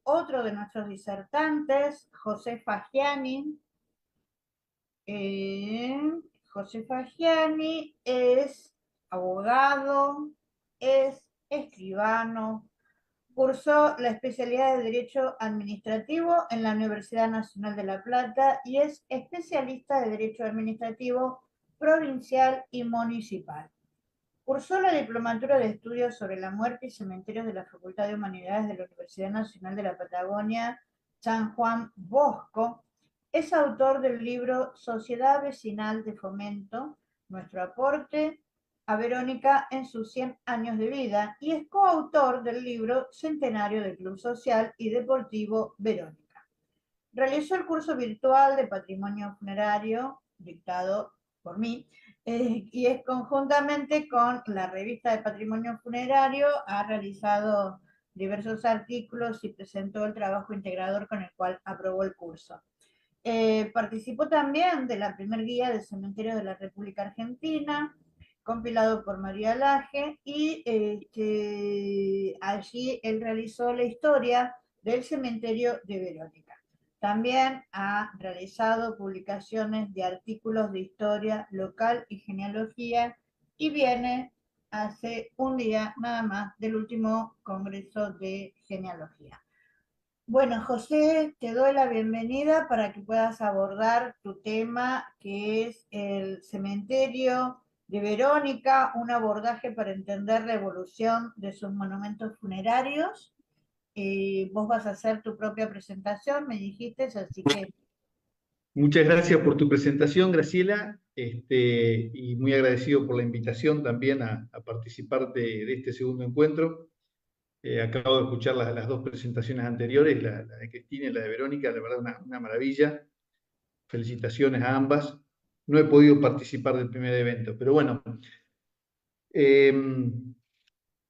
otro de nuestros disertantes, José Fagiani. José Fagiani es abogado, es escribano, cursó la especialidad de Derecho Administrativo en la Universidad Nacional de La Plata y es especialista de Derecho Administrativo provincial y municipal. Cursó la Diplomatura de Estudios sobre la Muerte y Cementerios de la Facultad de Humanidades de la Universidad Nacional de la Patagonia, San Juan Bosco. Es autor del libro Sociedad Vecinal de Fomento, Nuestro aporte a Verónica en sus 100 años de vida, y es coautor del libro Centenario del Club Social y Deportivo Verónica. Realizó el curso virtual de Patrimonio Funerario, dictado por mí, y es conjuntamente con la revista de Patrimonio Funerario, ha realizado diversos artículos y presentó el trabajo integrador con el cual aprobó el curso. Participó también de la primer guía del cementerio de la República Argentina, compilado por María Laje, y allí él realizó la historia del cementerio de Verónica. También ha realizado publicaciones de artículos de historia local y genealogía, y viene hace un día nada más del último congreso de genealogía. Bueno, José, te doy la bienvenida para que puedas abordar tu tema, que es el cementerio de Verónica, un abordaje para entender la evolución de sus monumentos funerarios. Vos vas a hacer tu propia presentación, me dijiste, así que... Muchas gracias por tu presentación, Graciela, y muy agradecido por la invitación también a participar de este segundo encuentro. Acabo de escuchar las dos presentaciones anteriores, la de Cristina y la de Verónica, la verdad una maravilla. Felicitaciones a ambas. No he podido participar del primer evento, pero bueno,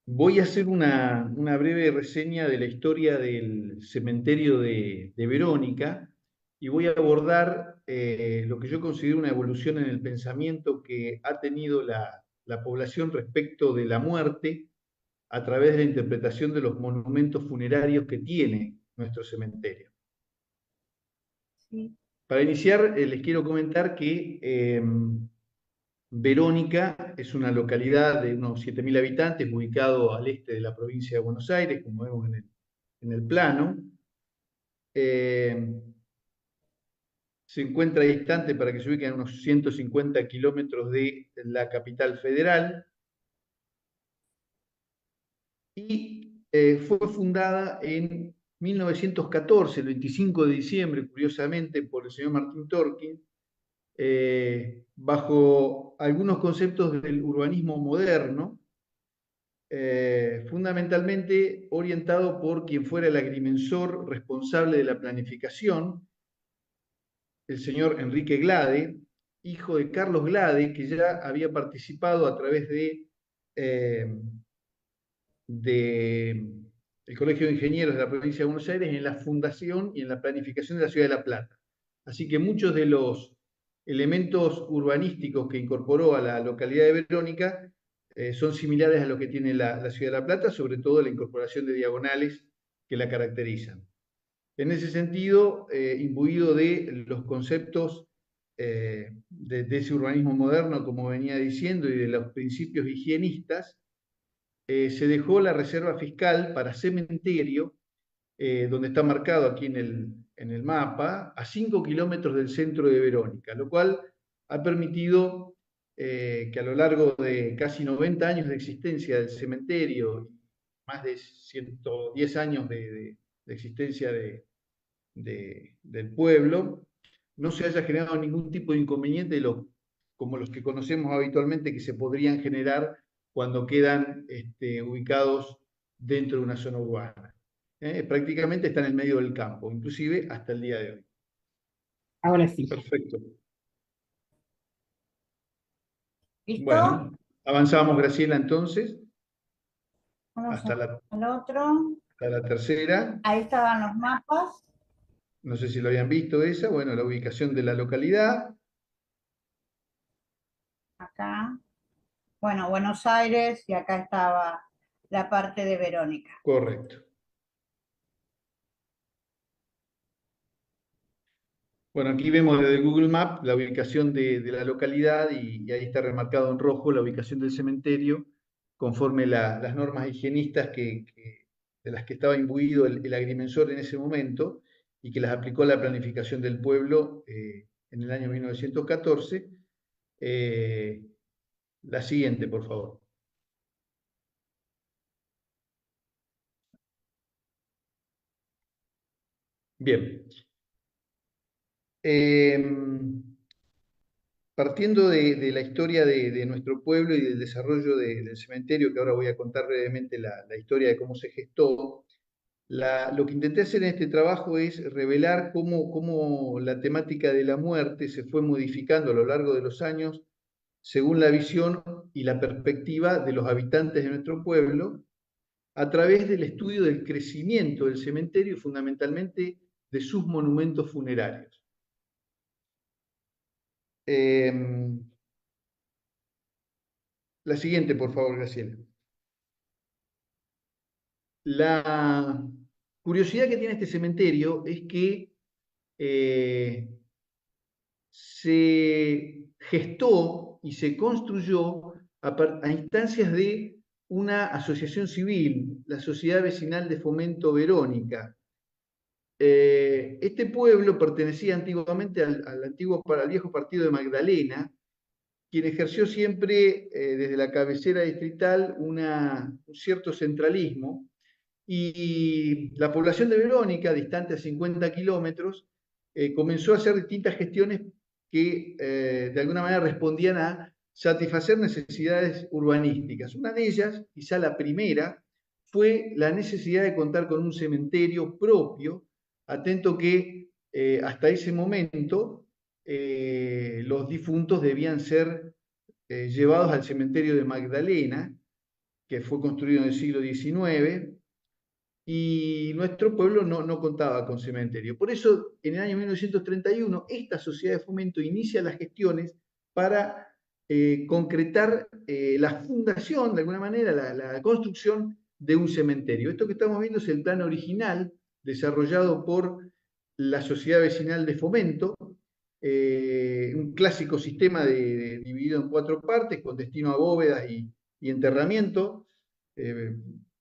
voy a hacer una breve reseña de la historia del cementerio de Verónica y voy a abordar lo que yo considero una evolución en el pensamiento que ha tenido la población respecto de la muerte a través de la interpretación de los monumentos funerarios que tiene nuestro cementerio. Sí. Para iniciar, les quiero comentar que Verónica es una localidad de unos 7.000 habitantes, ubicado al este de la provincia de Buenos Aires, como vemos en el plano. Se encuentra distante, para que se ubiquen, a unos 150 kilómetros de la capital federal. Y fue fundada en 1914, el 25 de diciembre, curiosamente, por el señor Martín Torquín, bajo algunos conceptos del urbanismo moderno, fundamentalmente orientado por quien fuera el agrimensor responsable de la planificación, el señor Enrique Glade, hijo de Carlos Glade, que ya había participado a través de el Colegio de Ingenieros de la provincia de Buenos Aires en la fundación y en la planificación de la ciudad de La Plata. Así que muchos de los elementos urbanísticos que incorporó a la localidad de Verónica son similares a lo que tiene la ciudad de La Plata, sobre todo la incorporación de diagonales que la caracterizan. En ese sentido, imbuido de los conceptos de ese urbanismo moderno, como venía diciendo, y de los principios higienistas, se dejó la reserva fiscal para cementerio, donde está marcado aquí en el mapa, a 5 kilómetros del centro de Verónica, lo cual ha permitido que a lo largo de casi 90 años de existencia del cementerio, más de 110 años de existencia del pueblo, no se haya generado ningún tipo de inconveniente como los que conocemos habitualmente que se podrían generar cuando quedan ubicados dentro de una zona urbana. Prácticamente está en el medio del campo, inclusive hasta el día de hoy. Ahora sí. Perfecto. ¿Listo? Bueno, avanzamos, Graciela, entonces. Vamos hasta al otro. la tercera. Ahí estaban los mapas. No sé si lo habían visto esa. Bueno, la ubicación de la localidad. Acá. Bueno, Buenos Aires, y acá estaba la parte de Verónica. Correcto. Bueno, aquí vemos desde Google Maps la ubicación de la localidad y ahí está remarcado en rojo la ubicación del cementerio, conforme las normas higienistas de las que estaba imbuido el agrimensor en ese momento y que las aplicó a la planificación del pueblo en el año 1914. La siguiente, por favor. Bien. Partiendo de la historia de nuestro pueblo y del desarrollo del cementerio, que ahora voy a contar brevemente la historia de cómo se gestó, lo que intenté hacer en este trabajo es revelar cómo la temática de la muerte se fue modificando a lo largo de los años según la visión y la perspectiva de los habitantes de nuestro pueblo, a través del estudio del crecimiento del cementerio y fundamentalmente de sus monumentos funerarios. La siguiente, por favor, Graciela. La curiosidad que tiene este cementerio es que se gestó y se construyó a instancias de una asociación civil, la Sociedad Vecinal de Fomento Verónica. Este pueblo pertenecía antiguamente al viejo partido de Magdalena, quien ejerció siempre desde la cabecera distrital un cierto centralismo, y la población de Verónica, distante a 50 kilómetros, comenzó a hacer distintas gestiones que de alguna manera respondían a satisfacer necesidades urbanísticas. Una de ellas, quizá la primera, fue la necesidad de contar con un cementerio propio, atento que hasta ese momento los difuntos debían ser llevados al cementerio de Magdalena, que fue construido en el siglo XIX, y nuestro pueblo no contaba con cementerio. Por eso, en el año 1931, esta sociedad de fomento inicia las gestiones para concretar la fundación, de alguna manera, la construcción de un cementerio. Esto que estamos viendo es el plan original desarrollado por la Sociedad Vecinal de Fomento, un clásico sistema dividido en 4 partes, con destino a bóvedas y enterramiento,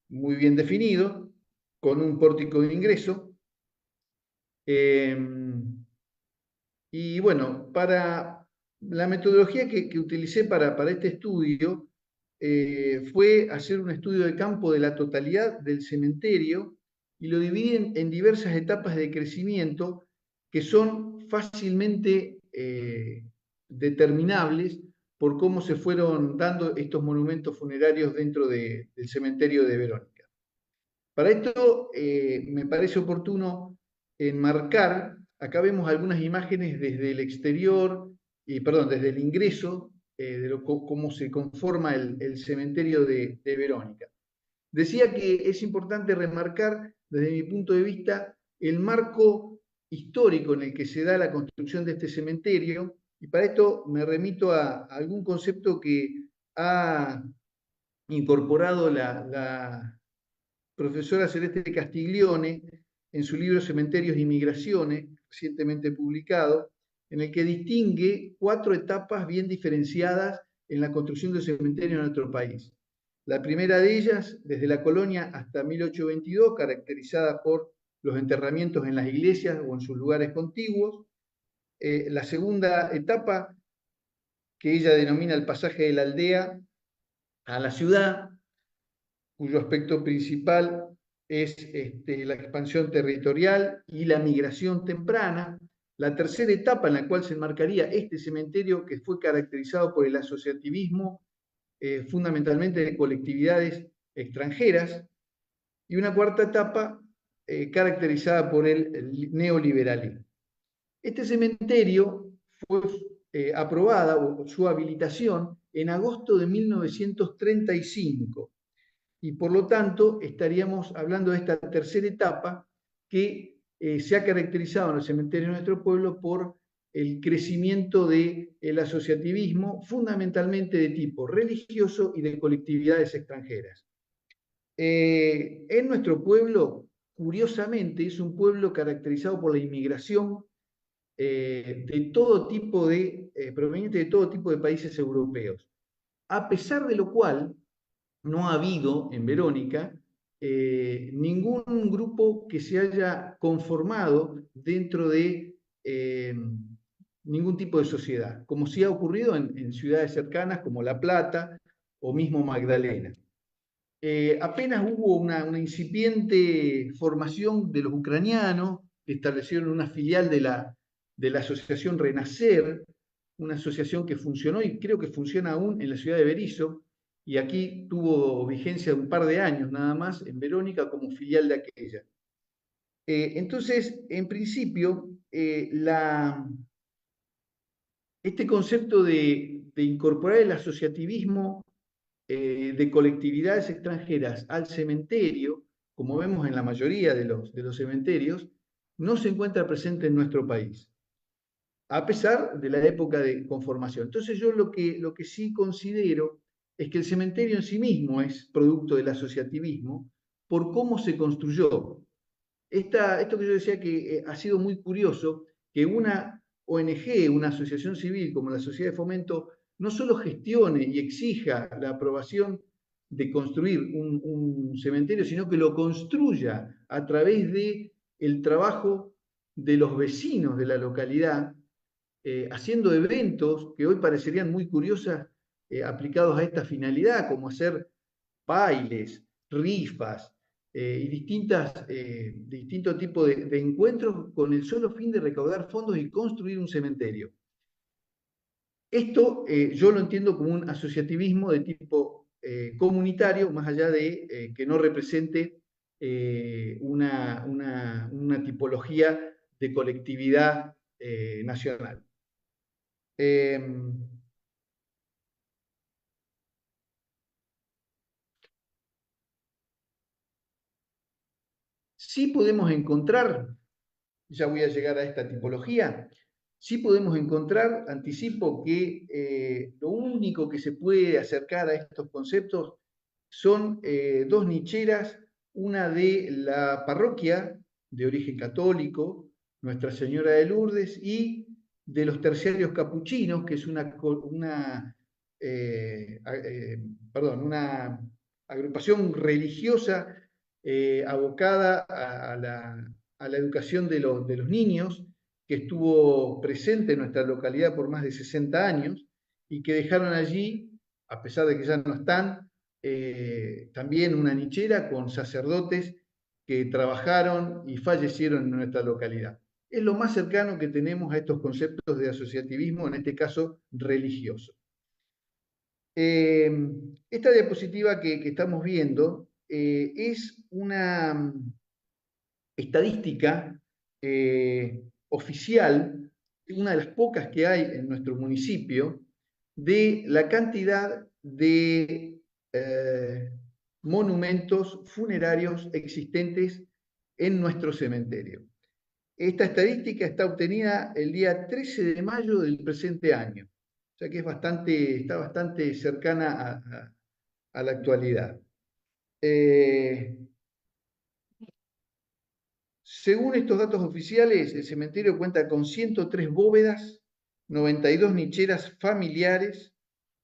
muy bien definido, con un pórtico de ingreso. Y bueno, para la metodología que utilicé para este estudio fue hacer un estudio de campo de la totalidad del cementerio y lo dividí en diversas etapas de crecimiento que son fácilmente determinables por cómo se fueron dando estos monumentos funerarios dentro del cementerio de Verónica. Para esto me parece oportuno enmarcar, acá vemos algunas imágenes desde el exterior, desde el ingreso, cómo se conforma el cementerio de Verónica. Decía que es importante remarcar, desde mi punto de vista, el marco histórico en el que se da la construcción de este cementerio, y para esto me remito a algún concepto que ha incorporado la profesora Celeste Castiglione en su libro Cementerios y Migraciones, recientemente publicado, en el que distingue 4 etapas bien diferenciadas en la construcción del cementerio en nuestro país. La primera de ellas, desde la colonia hasta 1822, caracterizada por los enterramientos en las iglesias o en sus lugares contiguos. La segunda etapa, que ella denomina el pasaje de la aldea a la ciudad, cuyo aspecto principal es la expansión territorial y la migración temprana. La tercera etapa en la cual se enmarcaría este cementerio, que fue caracterizado por el asociativismo, fundamentalmente de colectividades extranjeras, y una cuarta etapa caracterizada por el neoliberalismo. Este cementerio fue aprobada, o su habilitación, en agosto de 1935, y por lo tanto estaríamos hablando de esta tercera etapa que se ha caracterizado en el cementerio de nuestro pueblo por el crecimiento del asociativismo, fundamentalmente de tipo religioso y de colectividades extranjeras. En nuestro pueblo, curiosamente, es un pueblo caracterizado por la inmigración de todo tipo provenientes de todo tipo de países europeos. A pesar de lo cual, no ha habido en Verónica ningún grupo que se haya conformado dentro de ningún tipo de sociedad, como sí ha ocurrido en ciudades cercanas como La Plata o mismo Magdalena. Apenas hubo una incipiente formación de los ucranianos, que establecieron una filial de la asociación Renacer, una asociación que funcionó y creo que funciona aún en la ciudad de Berisso, y aquí tuvo vigencia un par de años nada más en Verónica como filial de aquella. Entonces, en principio, este concepto de incorporar el asociativismo de colectividades extranjeras al cementerio, como vemos en la mayoría de los cementerios, no se encuentra presente en nuestro país, a pesar de la época de conformación. Entonces yo lo que sí considero es que el cementerio en sí mismo es producto del asociativismo por cómo se construyó. Esto que yo decía que ha sido muy curioso, que una ONG, una asociación civil como la Sociedad de Fomento, no solo gestione y exija la aprobación de construir un cementerio, sino que lo construya a través de el trabajo de los vecinos de la localidad, haciendo eventos que hoy parecerían muy curiosas aplicados a esta finalidad, como hacer bailes, rifas y distintos tipos de encuentros con el solo fin de recaudar fondos y construir un cementerio. Esto yo lo entiendo como un asociativismo de tipo comunitario, más allá de que no represente una tipología de colectividad nacional. Sí podemos encontrar, ya voy a llegar a esta tipología, sí podemos encontrar, anticipo que lo único que se puede acercar a estos conceptos son dos nicheras, una de la parroquia de origen católico, Nuestra Señora de Lourdes, y de los terciarios capuchinos, que es una agrupación religiosa abocada a la educación de los niños, que estuvo presente en nuestra localidad por más de 60 años y que dejaron allí, a pesar de que ya no están, también una nichera con sacerdotes que trabajaron y fallecieron en nuestra localidad. Es lo más cercano que tenemos a estos conceptos de asociativismo, en este caso religioso. Esta diapositiva que estamos viendo es una estadística oficial, una de las pocas que hay en nuestro municipio, de la cantidad de monumentos funerarios existentes en nuestro cementerio. Esta estadística está obtenida el día 13 de mayo del presente año, o sea que está bastante cercana a la actualidad. Según estos datos oficiales, el cementerio cuenta con 103 bóvedas, 92 nicheras familiares,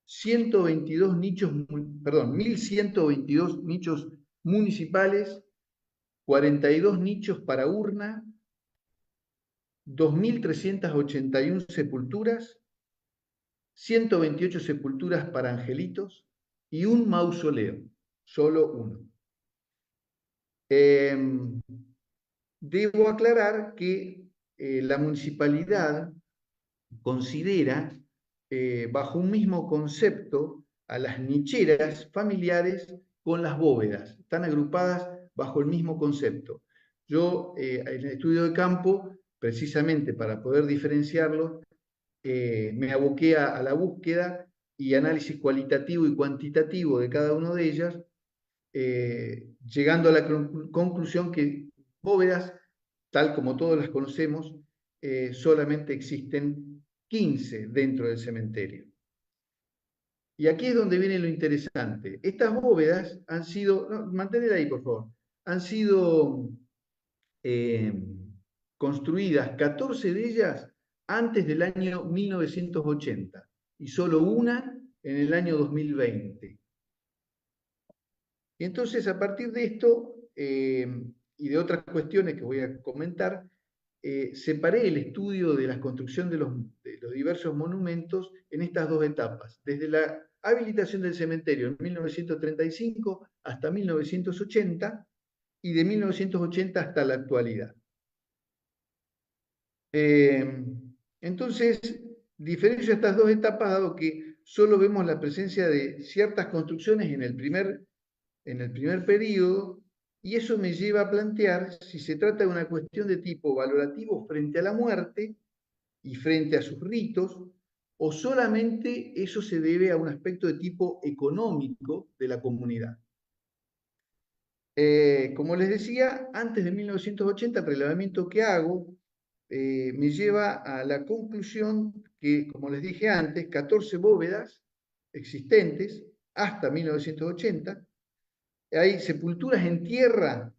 122 nichos, 1.122 nichos municipales, 42 nichos para urna, 2.381 sepulturas, 128 sepulturas para angelitos y un mausoleo, solo uno. Debo aclarar que la municipalidad considera bajo un mismo concepto a las nicheras familiares con las bóvedas. Están agrupadas bajo el mismo concepto. Yo, en el estudio de campo, precisamente para poder diferenciarlo, me aboqué a la búsqueda y análisis cualitativo y cuantitativo de cada una de ellas, llegando a la conclusión que bóvedas, tal como todos las conocemos, solamente existen 15 dentro del cementerio. Y aquí es donde viene lo interesante. Estas bóvedas han sido, no, manténela ahí por favor, han sido construidas, 14 de ellas antes del año 1980 y solo una en el año 2020. Y entonces, a partir de esto y de otras cuestiones que voy a comentar, separé el estudio de la construcción de los diversos monumentos en estas dos etapas, desde la habilitación del cementerio en 1935 hasta 1980 y de 1980 hasta la actualidad. Entonces, diferencio estas dos etapas dado que solo vemos la presencia de ciertas construcciones en el primer periodo, y eso me lleva a plantear si se trata de una cuestión de tipo valorativo frente a la muerte y frente a sus ritos, o solamente eso se debe a un aspecto de tipo económico de la comunidad. Como les decía, antes de 1980, el relevamiento que hago me lleva a la conclusión que, como les dije antes, 14 bóvedas existentes hasta 1980. Hay sepulturas en tierra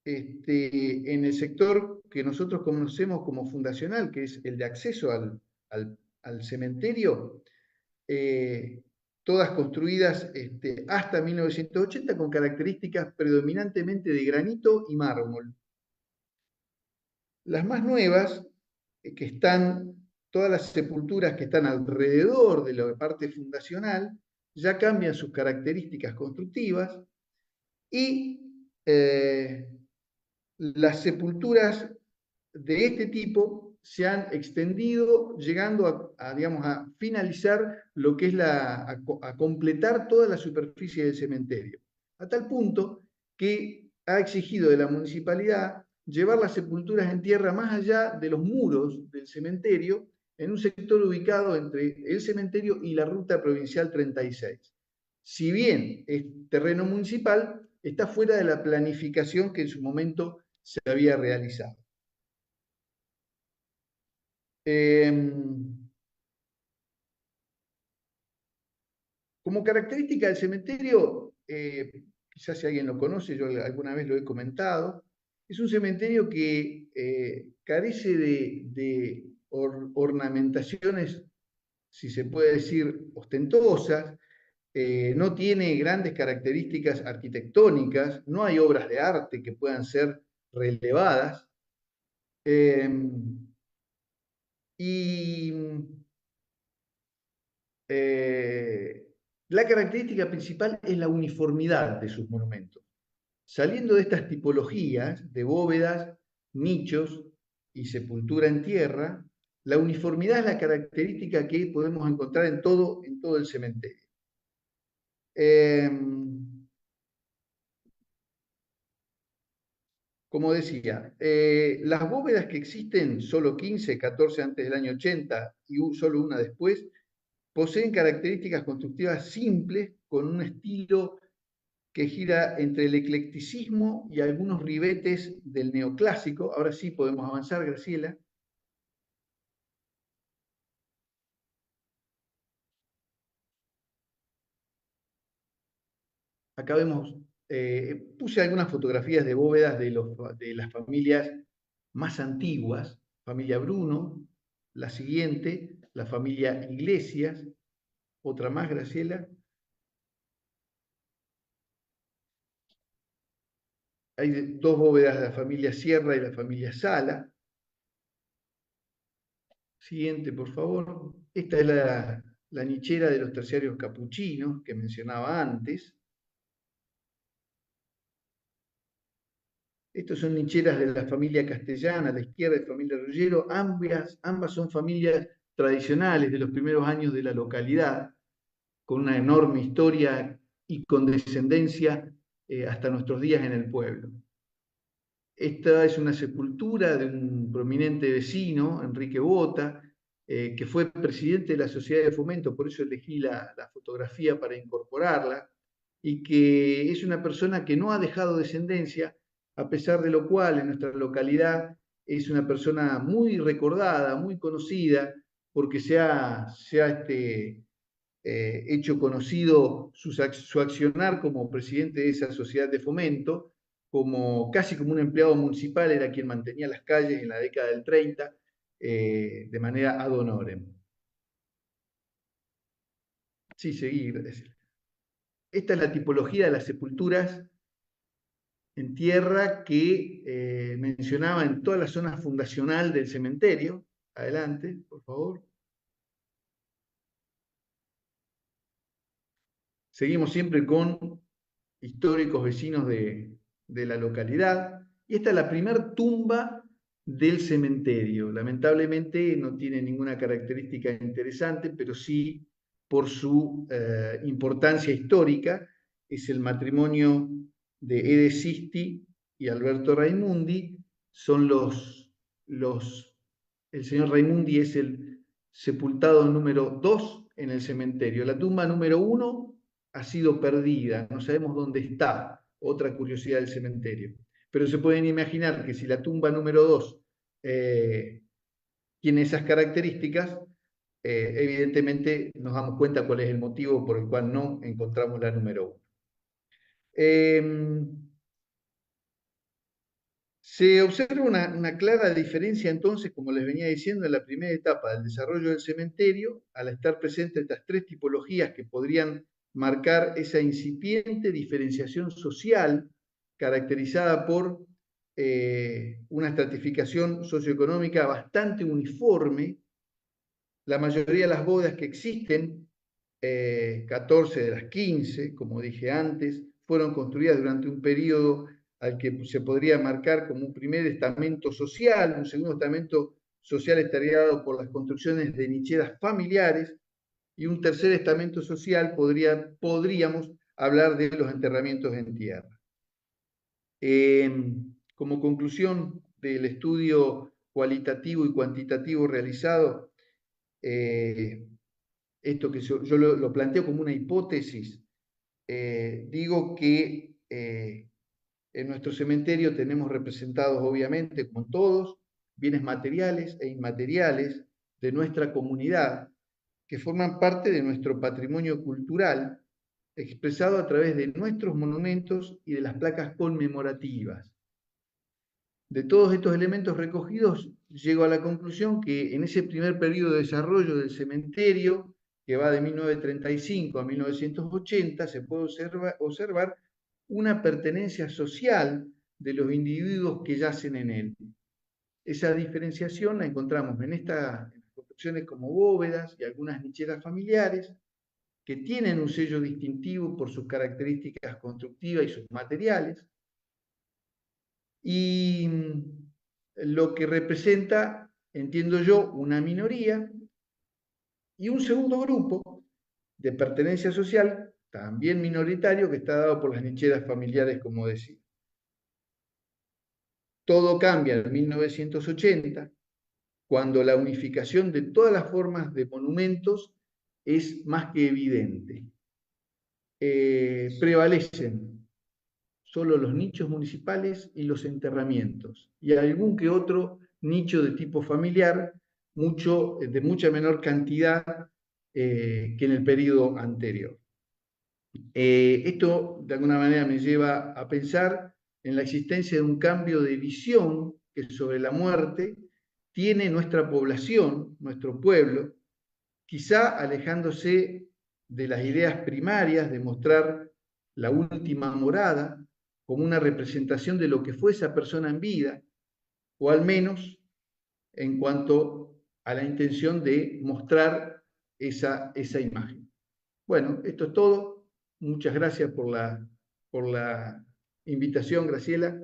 en el sector que nosotros conocemos como fundacional, que es el de acceso al cementerio, todas construidas hasta 1980 con características predominantemente de granito y mármol. Las más nuevas, que están, todas las sepulturas que están alrededor de la parte fundacional, ya cambian sus características constructivas y las sepulturas de este tipo se han extendido, llegando digamos, a finalizar lo que es a completar toda la superficie del cementerio, a tal punto que ha exigido de la municipalidad llevar las sepulturas en tierra más allá de los muros del cementerio, en un sector ubicado entre el cementerio y la ruta provincial 36. Si bien es terreno municipal, está fuera de la planificación que en su momento se había realizado. Como característica del cementerio, quizás si alguien lo conoce, yo alguna vez lo he comentado, es un cementerio que carece de ornamentaciones, si se puede decir, ostentosas, no tiene grandes características arquitectónicas, no hay obras de arte que puedan ser relevadas. Y la característica principal es la uniformidad de sus monumentos. Saliendo de estas tipologías de bóvedas, nichos y sepultura en tierra, la uniformidad es la característica que podemos encontrar en todo el cementerio. Como decía, las bóvedas que existen, solo 15, 14 antes del año 80 y solo una después, poseen características constructivas simples con un estilo que gira entre el eclecticismo y algunos ribetes del neoclásico. Ahora sí podemos avanzar, Graciela. Acá vemos, puse algunas fotografías de bóvedas de las familias más antiguas, familia Bruno, la siguiente, la familia Iglesias, otra más, Graciela. Hay dos bóvedas de la familia Sierra y la familia Sala. Siguiente, por favor. Esta es la nichera de los terciarios capuchinos que mencionaba antes. Estos son nicheras de la familia castellana, a la izquierda de familia Ruggiero. Ambas son familias tradicionales de los primeros años de la localidad, con una enorme historia y con descendencia hasta nuestros días en el pueblo. Esta es una sepultura de un prominente vecino, Enrique Bota, que fue presidente de la Sociedad de Fomento, por eso elegí la fotografía para incorporarla, y que es una persona que no ha dejado descendencia, a pesar de lo cual en nuestra localidad es una persona muy recordada, muy conocida, porque se ha hecho conocido su accionar como presidente de esa sociedad de fomento, casi como un empleado municipal, era quien mantenía las calles en la década del 30, de manera ad honorem. Sí, seguir. Esta es la tipología de las sepulturas en tierra que mencionaba en toda la zona fundacional del cementerio. Adelante, por favor. Seguimos siempre con históricos vecinos de la localidad. Y esta es la primera tumba del cementerio. Lamentablemente no tiene ninguna característica interesante, pero sí por su importancia histórica. Es el matrimonio de Ede Sisti y Alberto Raimundi. Son el señor Raimundi es el sepultado número 2 en el cementerio. La tumba número 1 ha sido perdida, no sabemos dónde está, otra curiosidad del cementerio. Pero se pueden imaginar que si la tumba número 2 tiene esas características, evidentemente nos damos cuenta cuál es el motivo por el cual no encontramos la número 1. Se observa una clara diferencia entonces, como les venía diciendo, en la primera etapa del desarrollo del cementerio, al estar presentes estas tres tipologías que podrían marcar esa incipiente diferenciación social caracterizada por una estratificación socioeconómica bastante uniforme. La mayoría de las bóvedas que existen, 14 de las 15, como dije antes, fueron construidas durante un periodo al que se podría marcar como un primer estamento social. Un segundo estamento social estaría dado por las construcciones de nicheras familiares, y un tercer estamento social podríamos hablar de los enterramientos en tierra. Como conclusión del estudio cualitativo y cuantitativo realizado, esto que yo lo planteo como una hipótesis, digo que en nuestro cementerio tenemos representados, obviamente, como todos, bienes materiales e inmateriales de nuestra comunidad, que forman parte de nuestro patrimonio cultural, expresado a través de nuestros monumentos y de las placas conmemorativas. De todos estos elementos recogidos, llego a la conclusión que en ese primer periodo de desarrollo del cementerio, que va de 1935 a 1980, se puede observar una pertenencia social de los individuos que yacen en él. Esa diferenciación la encontramos en estas construcciones como bóvedas y algunas nicheras familiares, que tienen un sello distintivo por sus características constructivas y sus materiales, y lo que representa, entiendo yo, una minoría, y un segundo grupo de pertenencia social, también minoritario, que está dado por las nicheras familiares, como decía. Todo cambia en 1980, cuando la unificación de todas las formas de monumentos es más que evidente. Prevalecen solo los nichos municipales y los enterramientos, y algún que otro nicho de tipo familiar, de mucha menor cantidad que en el periodo anterior. Esto de alguna manera me lleva a pensar en la existencia de un cambio de visión que sobre la muerte tiene nuestra población, nuestro pueblo, quizá alejándose de las ideas primarias de mostrar la última morada como una representación de lo que fue esa persona en vida, o al menos en cuanto a la intención de mostrar esa imagen. Bueno, esto es todo. Muchas gracias por la invitación, Graciela.